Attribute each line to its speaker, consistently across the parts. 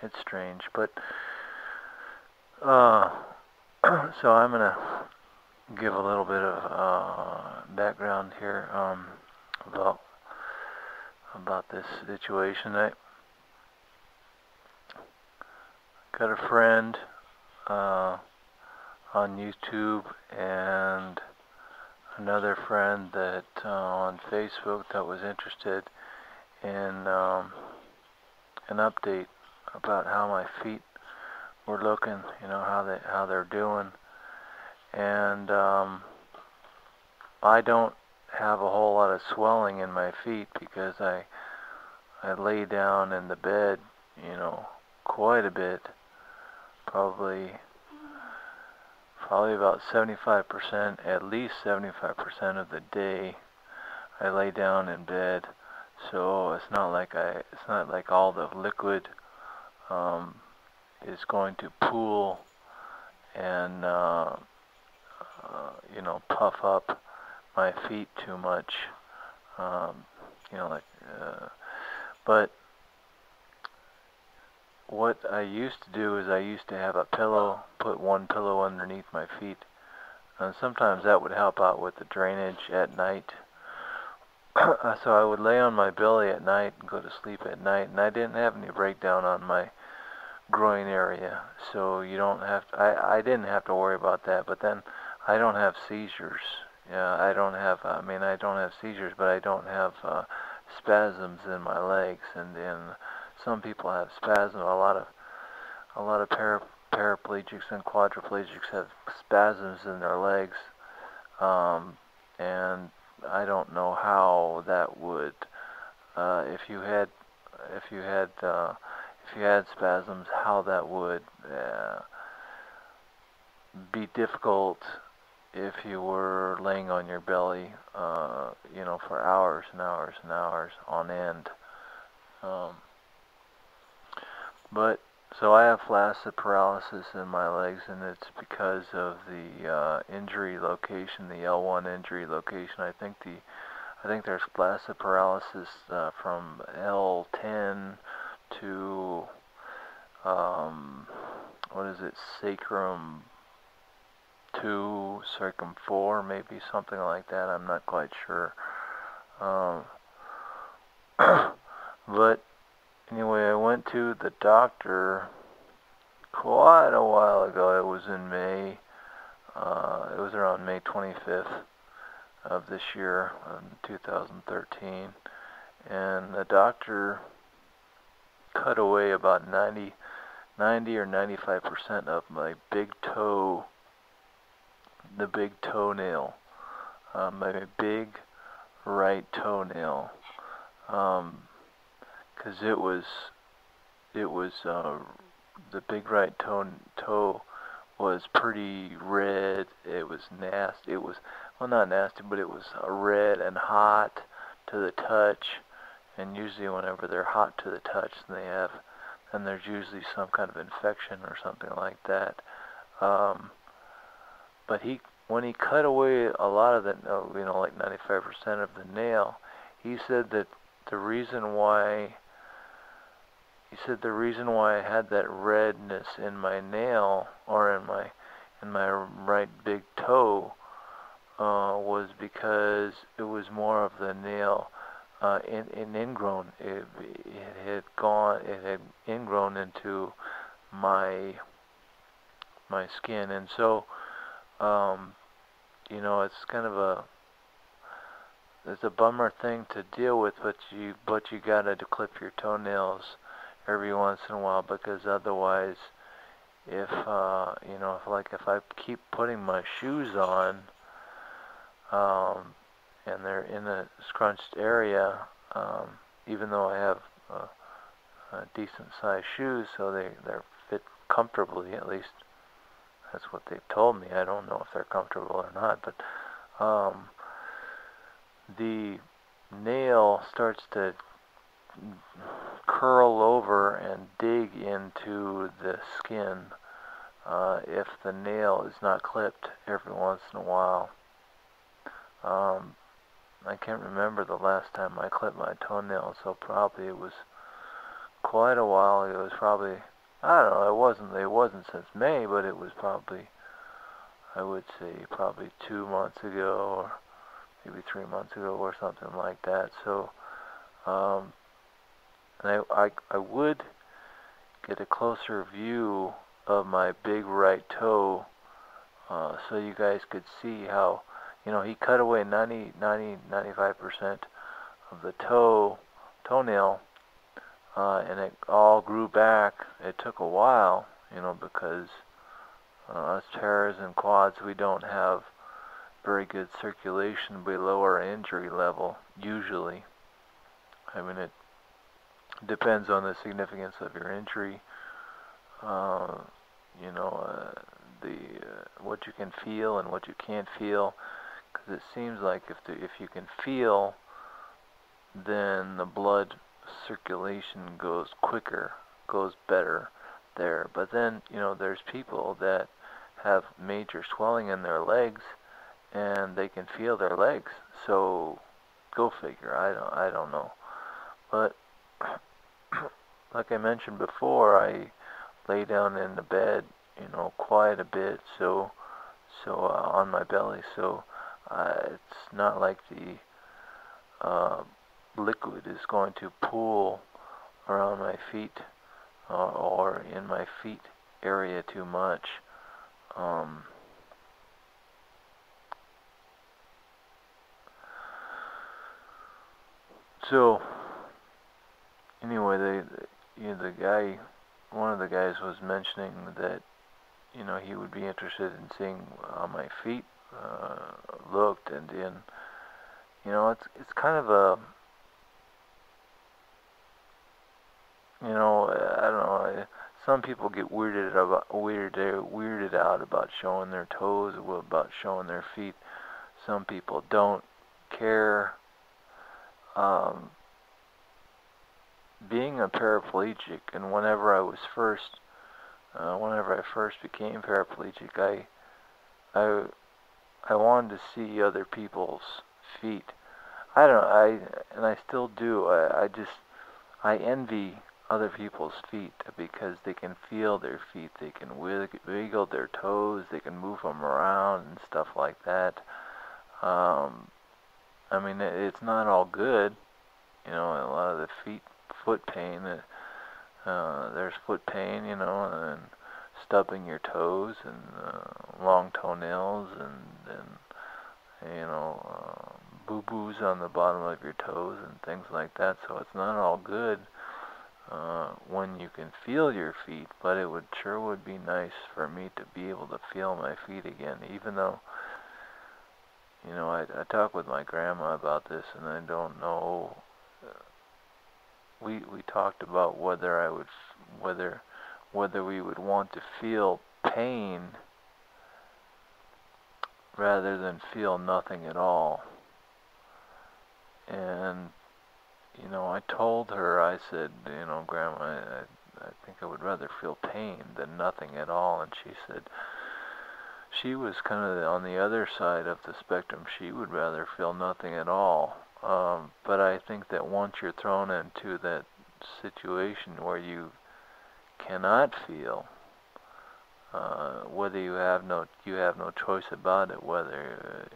Speaker 1: It's strange, but uh, so I'm gonna give a little bit of background here about this situation. I got a friend uh, on YouTube and another friend that on Facebook that was interested in an update about how my feet were looking, how they're doing, and I don't have a whole lot of swelling in my feet because I lay down in the bed, quite a bit, probably about 75%, at least 75% of the day I lay down in bed. So it's not like all the liquid is going to pool and puff up my feet too much. Um, like but what I used to do is I used to have a pillow, put one pillow underneath my feet, and sometimes that would help out with the drainage at night. So I would lay on my belly at night and go to sleep at night, and I didn't have any breakdown on my groin area, so you don't have to, I didn't have to worry about that. But then I don't have seizures. Yeah, I don't have, I don't have seizures, but I don't have spasms in my legs, and some people have spasms. A lot of paraplegics and quadriplegics have spasms in their legs, and I don't know how that would, if you had spasms, how that would be difficult if you were laying on your belly, for hours and hours and hours on end. Um, but so I have flaccid paralysis in my legs, and it's because of the injury location, the L1 injury location. I think there's flaccid paralysis from L10 to what is it, sacrum 2, circum 4, maybe something like that. I'm not quite sure. Um, but anyway, I went to the doctor quite a while ago. It was in May. It was around May 25th of this year, 2013. And the doctor cut away about 90 or 95% of my big toe, the big toenail, my big right toenail, because it was the big right toe was pretty red. It was nasty. It was, well, not nasty, but it was red and hot to the touch. And usually whenever they're hot to the touch, then there's usually some kind of infection or something like that. But when he cut away a lot of the, like 95% of the nail, he said that the reason why I had that redness in my nail, or in my right big toe, was because it was more of the nail in ingrown. It had ingrown into my skin, and so it's kind of it's a bummer thing to deal with, but you gotta clip your toenails every once in a while, because otherwise, if I keep putting my shoes on, and they're in a scrunched area, even though I have decent sized shoes, so they fit comfortably, at least that's what they've told me. I don't know if they're comfortable or not, but the nail starts to curl over and dig into the skin if the nail is not clipped every once in a while. I can't remember the last time I clipped my toenail, so probably it was quite a while. It was probably, I don't know, it wasn't since May, but it was probably, I would say probably 2 months ago, or maybe 3 months ago, or something like that. So, um, and I would get a closer view of my big right toe, so you guys could see how, he cut away 95% of the toenail, and it all grew back. It took a while, because us tears and quads, we don't have very good circulation below our injury level, usually. I mean, it depends on the significance of your injury, uh, you know, the what you can feel and what you can't feel, because it seems like if you can feel, then the blood circulation goes quicker, goes better there. But then, there's people that have major swelling in their legs, and they can feel their legs. So go figure. I don't know. But like I mentioned before, I lay down in the bed, quite a bit, so on my belly. So it's not like the liquid is going to pool around my feet, or in my feet area too much. So anyway, the guy, one of the guys was mentioning that he would be interested in seeing how my feet looked, and it's kind of a, I don't know. Some people get weirded out about showing their toes, about showing their feet. Some people don't care. Being a paraplegic, and whenever I first became paraplegic, I wanted to see other people's feet. I don't know, and I still do. I envy other people's feet, because they can feel their feet, they can wiggle their toes, they can move them around and stuff like that. I mean, it's not all good, a lot of the foot pain. There's foot pain, and stubbing your toes, and long toenails, and boo-boos on the bottom of your toes and things like that. So it's not all good when you can feel your feet, but it sure would be nice for me to be able to feel my feet again, even though, I talked with my grandma about this, and I don't know. We talked about whether we would want to feel pain rather than feel nothing at all. And I told her, I said, Grandma, I think I would rather feel pain than nothing at all. And she said she was kind of on the other side of the spectrum. She would rather feel nothing at all. But I think that once you're thrown into that situation where you cannot feel, whether you have no choice about it, whether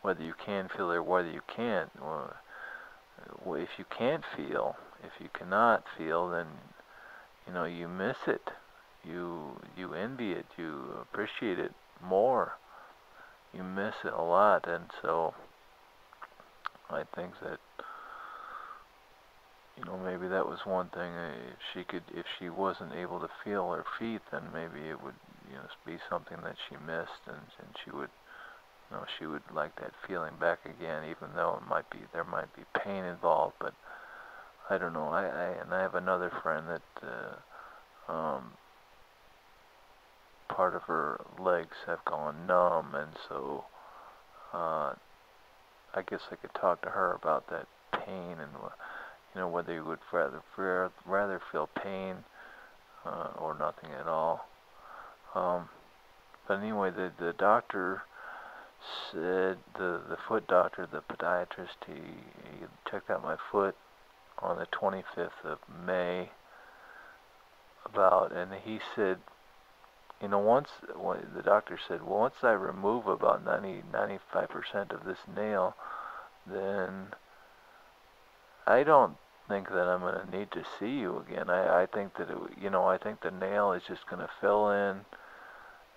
Speaker 1: whether you can feel or whether you can't. If you can't feel, if you cannot feel, then you miss it. You envy it. You appreciate it more. You miss it a lot, and so I think that maybe that was one thing. If she wasn't able to feel her feet, then maybe it would be something that she missed, and she would like that feeling back again, even though there might be pain involved. But I don't know. I have another friend that part of her legs have gone numb, and so I guess I could talk to her about that pain, and whether you would rather feel pain or nothing at all. But anyway, the doctor said, the foot doctor, the podiatrist, he checked out my foot, on the 25th of May and he said, the doctor said, well, once I remove about 95% of this nail, then I don't think that I'm going to need to see you again. I think that I think the nail is just going to fill in.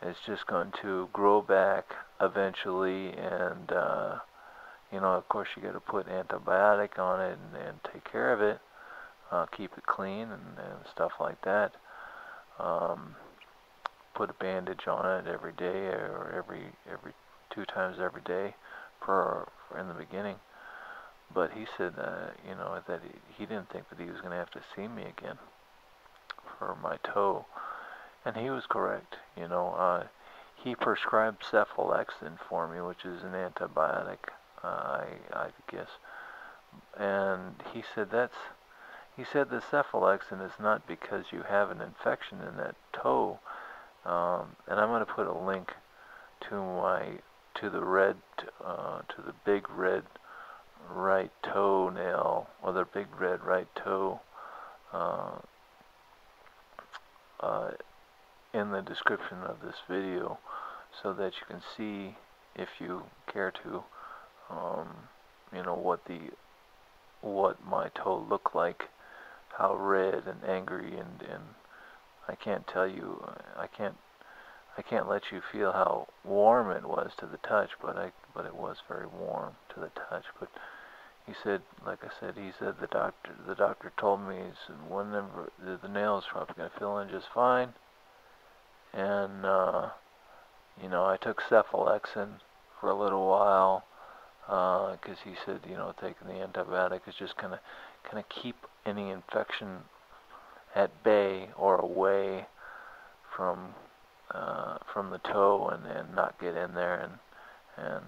Speaker 1: It's just going to grow back eventually, and of course you got to put antibiotic on it and take care of it, keep it clean and stuff like that. Put a bandage on it every day or every 2 times every day for in the beginning. But he said, that he didn't think that he was going to have to see me again for my toe, and he was correct. He prescribed cephalexin for me, which is an antibiotic, I guess. And he said the cephalexin is not because you have an infection in that toe. And I'm going to put a link to the big red right toenail, or the big red right toe, in the description of this video, so that you can see, if you care to, what my toe looked like, how red and angry, and I can't tell you, I can't let you feel how warm it was to the touch, but it was very warm to the touch. But he said, like I said, the doctor told me, he said, whenever the nail is probably going to fill in just fine. And I took cephalexin for a little while, because he said, taking the antibiotic is just kind of keep any infection at bay or away from the toe, and not get in there and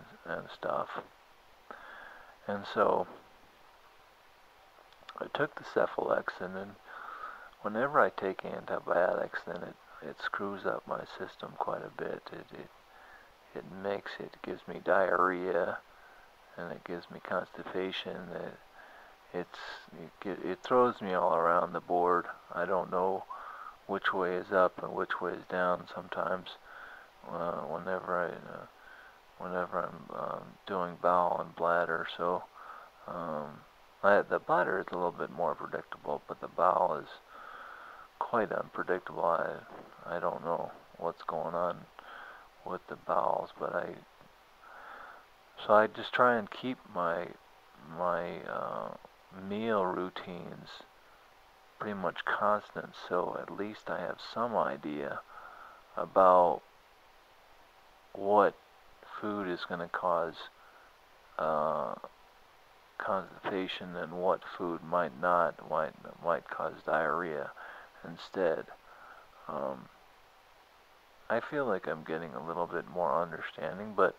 Speaker 1: stuff. And so I took the cephalexin, and whenever I take antibiotics, then it screws up my system quite a bit. It gives me diarrhea, and it gives me constipation. It throws me all around the board. I don't know which way is up and which way is down sometimes, whenever I'm doing bowel and bladder. So the bladder is a little bit more predictable, but the bowel is quite unpredictable. I don't know what's going on with the bowels, but I just try and keep my meal routines pretty much constant, so at least I have some idea about what food is going to cause constipation, and what food might cause diarrhea instead. I feel like I'm getting a little bit more understanding, but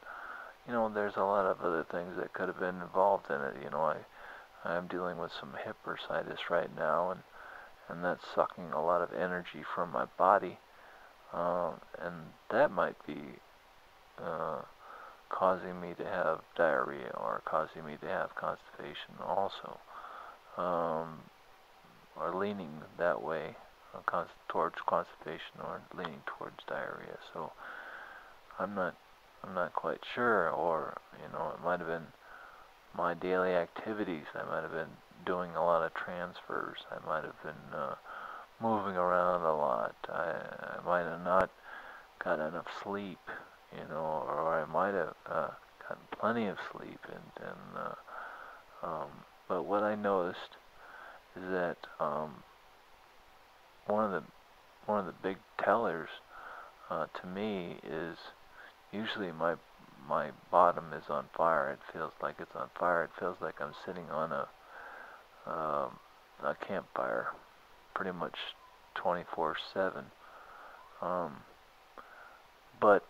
Speaker 1: there's a lot of other things that could have been involved in it. I'm dealing with some hip bursitis right now, and that's sucking a lot of energy from my body, and that might be causing me to have diarrhea, or causing me to have constipation also, or leaning that way, towards constipation or leaning towards diarrhea. So I'm not quite sure, or it might have been my daily activities. I might have been doing a lot of transfers. I might have been moving around a lot. I might have not got enough sleep, or I might have gotten plenty of sleep. But what I noticed is that one of the big tellers to me is usually my bottom is on fire. It feels like it's on fire. It feels like I'm sitting on a campfire pretty much 24/7. But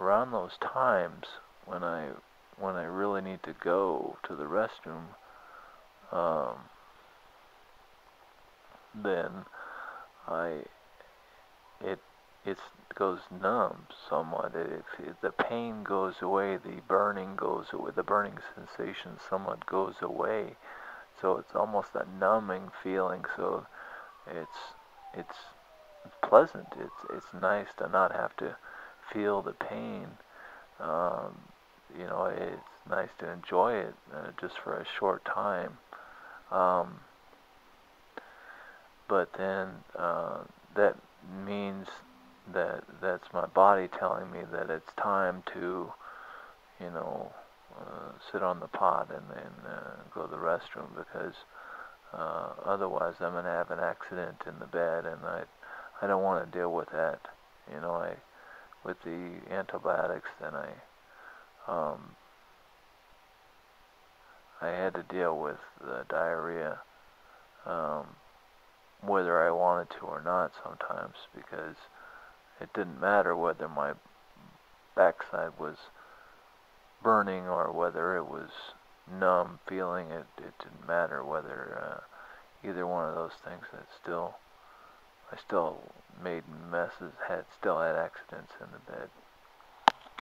Speaker 1: around those times when I really need to go to the restroom, then it goes numb somewhat. The pain goes away, the burning goes away, the burning sensation somewhat goes away. so it's almost a numbing feeling. So it's pleasant. It's nice to not have to feel the pain. Um, it's nice to enjoy it just for a short time. Um, but then that means that's my body telling me that it's time to, you know, sit on the pot and then go to the restroom, because otherwise I'm going to have an accident in the bed, and I don't want to deal with that. With the antibiotics, then I had to deal with the diarrhea, um, whether I wanted to or not sometimes, because it didn't matter whether my backside was burning or whether it was numb feeling. It didn't matter whether either one of those things. I still made messes, still had accidents in the bed.